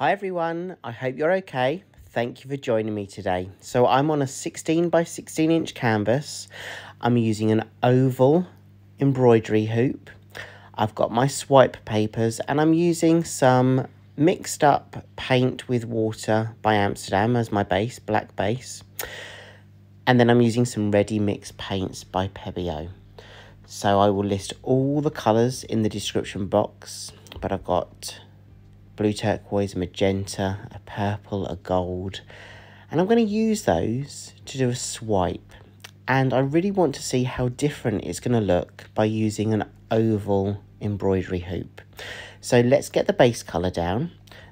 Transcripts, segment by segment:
Hi everyone, I hope you're okay. Thank you for joining me today. So I'm on a 16 by 16 inch canvas. I'm using an oval embroidery hoop. I've got my swipe papers and I'm using some mixed up paint with water by Amsterdam as my base, black base. And then I'm using some ready mix paints by Pebeo. So I will list all the colours in the description box, but I've got blue turquoise, magenta, a purple, a gold, and I'm going to use those to do a swipe. And I really want to see how different it's going to look by using an oval embroidery hoop. So let's get the base colour down.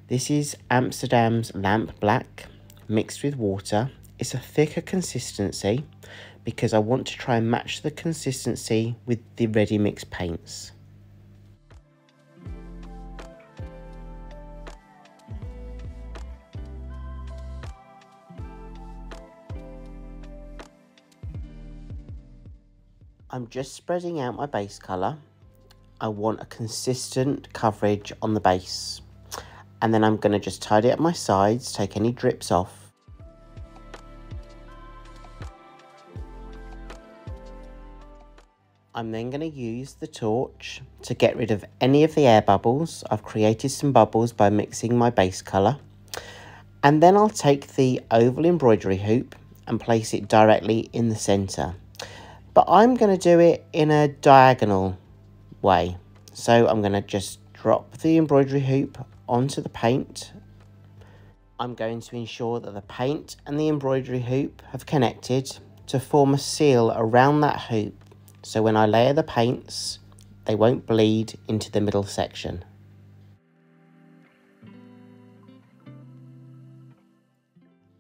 This is Amsterdam's Lamp Black mixed with water. It's a thicker consistency because I want to try and match the consistency with the ready mix paints. I'm just spreading out my base colour. I want a consistent coverage on the base. And then I'm going to just tidy up my sides, take any drips off. I'm then going to use the torch to get rid of any of the air bubbles. I've created some bubbles by mixing my base colour. And then I'll take the oval embroidery hoop and place it directly in the centre. But I'm going to do it in a diagonal way. So I'm going to just drop the embroidery hoop onto the paint. I'm going to ensure that the paint and the embroidery hoop have connected to form a seal around that hoop. So when I layer the paints, they won't bleed into the middle section.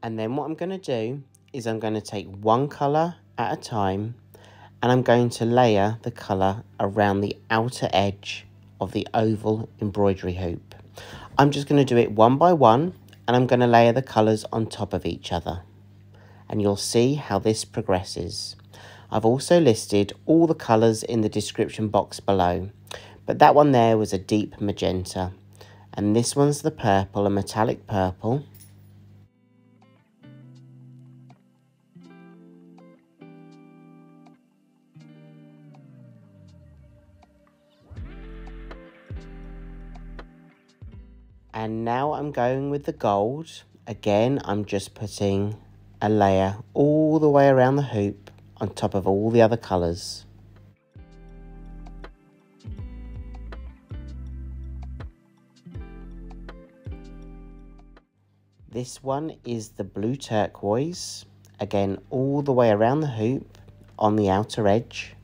And then what I'm going to do is I'm going to take one colour at a time and I'm going to layer the colour around the outer edge of the oval embroidery hoop. I'm just going to do it one by one and I'm going to layer the colours on top of each other. And you'll see how this progresses. I've also listed all the colours in the description box below, but that one there was a deep magenta. And this one's the purple, a metallic purple. And now I'm going with the gold. Again, I'm just putting a layer all the way around the hoop on top of all the other colours. This one is the blue turquoise. Again, all the way around the hoop on the outer edge.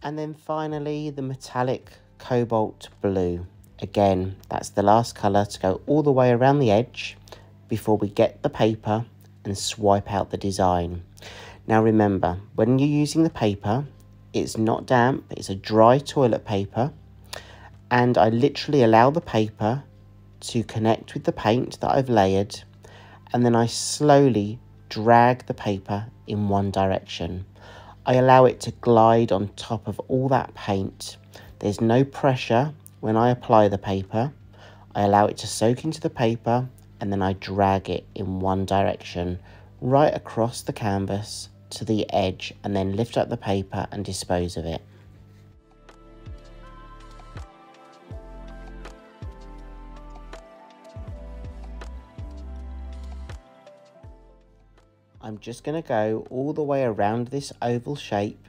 And then finally the metallic cobalt blue. Again, that's the last colour to go all the way around the edge before we get the paper and swipe out the design. Now remember, when you're using the paper, it's not damp, it's a dry toilet paper. And I literally allow the paper to connect with the paint that I've layered. And then I slowly drag the paper in one direction. I allow it to glide on top of all that paint. There's no pressure when I apply the paper. I allow it to soak into the paper and then I drag it in one direction right across the canvas to the edge and then lift up the paper and dispose of it. I'm just going to go all the way around this oval shape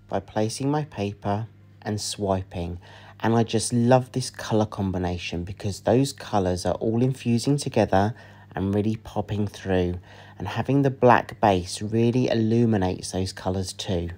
by placing my paper and swiping. And I just love this colour combination because those colours are all infusing together and really popping through. And having the black base really illuminates those colours too.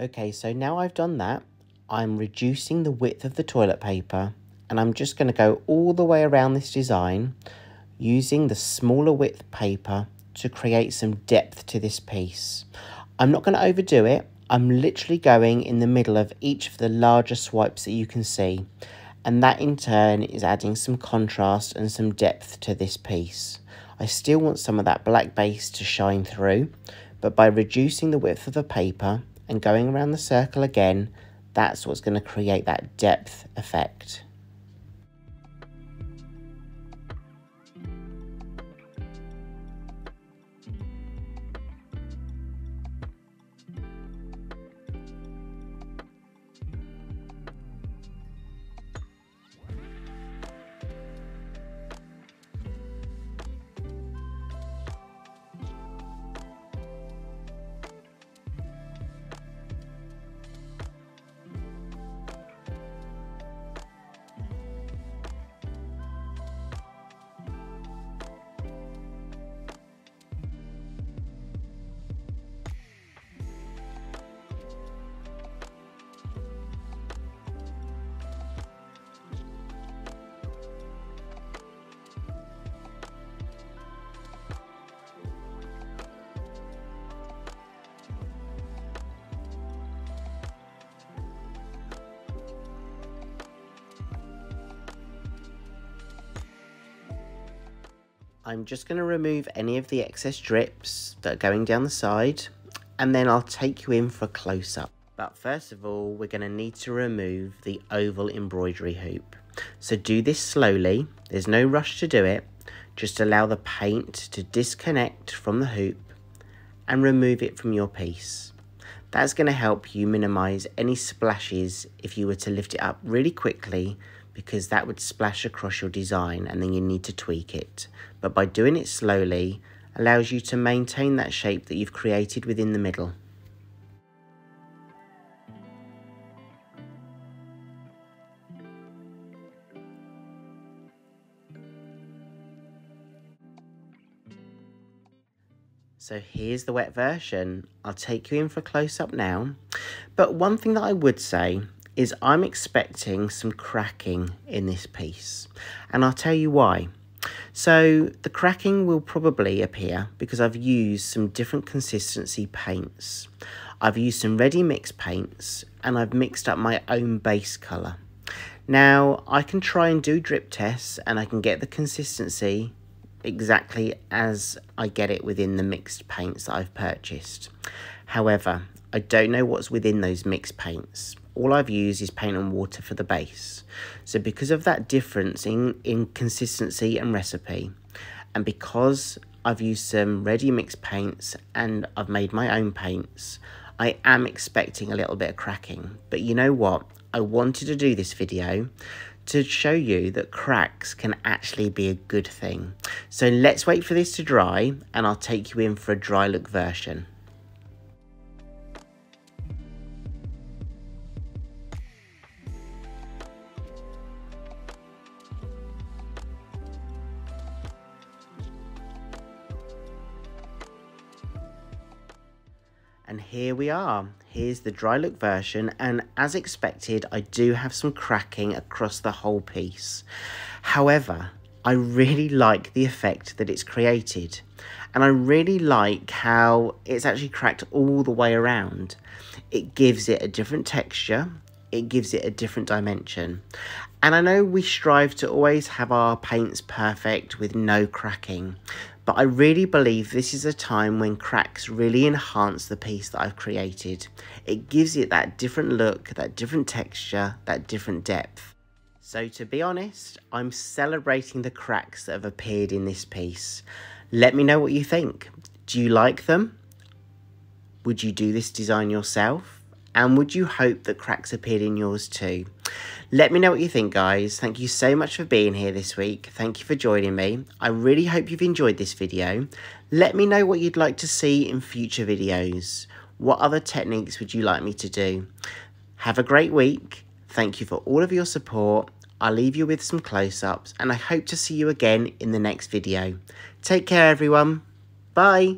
Okay, so now I've done that, I'm reducing the width of the toilet paper, and I'm just going to go all the way around this design using the smaller width paper to create some depth to this piece. I'm not going to overdo it. I'm literally going in the middle of each of the larger swipes that you can see, and that in turn is adding some contrast and some depth to this piece. I still want some of that black base to shine through, but by reducing the width of the paper and going around the circle again, that's what's going to create that depth effect. I'm just going to remove any of the excess drips that are going down the side, and then I'll take you in for a close-up. But first of all, we're going to need to remove the oval embroidery hoop. So do this slowly, there's no rush to do it, just allow the paint to disconnect from the hoop and remove it from your piece. That's going to help you minimize any splashes if you were to lift it up really quickly, because that would splash across your design and then you need to tweak it. But by doing it slowly, allows you to maintain that shape that you've created within the middle. So here's the wet version. I'll take you in for a close-up now. But one thing that I would say is I'm expecting some cracking in this piece, and I'll tell you why. So the cracking will probably appear because I've used some different consistency paints. I've used some ready mix paints and I've mixed up my own base colour. Now I can try and do drip tests and I can get the consistency exactly as I get it within the mixed paints that I've purchased. However, I don't know what's within those mixed paints. All I've used is paint and water for the base. So because of that difference in consistency and recipe, and because I've used some ready mixed paints and I've made my own paints, I am expecting a little bit of cracking. But you know what? I wanted to do this video to show you that cracks can actually be a good thing. So let's wait for this to dry and I'll take you in for a dry look version. And here we are. Here's the dry look version, and as expected, I do have some cracking across the whole piece. However, I really like the effect that it's created, and I really like how it's actually cracked all the way around. It gives it a different texture, it gives it a different dimension. And I know we strive to always have our paints perfect with no cracking, but I really believe this is a time when cracks really enhance the piece that I've created. It gives it that different look, that different texture, that different depth. So to be honest, I'm celebrating the cracks that have appeared in this piece. Let me know what you think. Do you like them? Would you do this design yourself? And would you hope that cracks appeared in yours too? Let me know what you think, guys. Thank you so much for being here this week. Thank you for joining me. I really hope you've enjoyed this video. Let me know what you'd like to see in future videos. What other techniques would you like me to do? Have a great week. Thank you for all of your support. I'll leave you with some close-ups and I hope to see you again in the next video. Take care, everyone. Bye.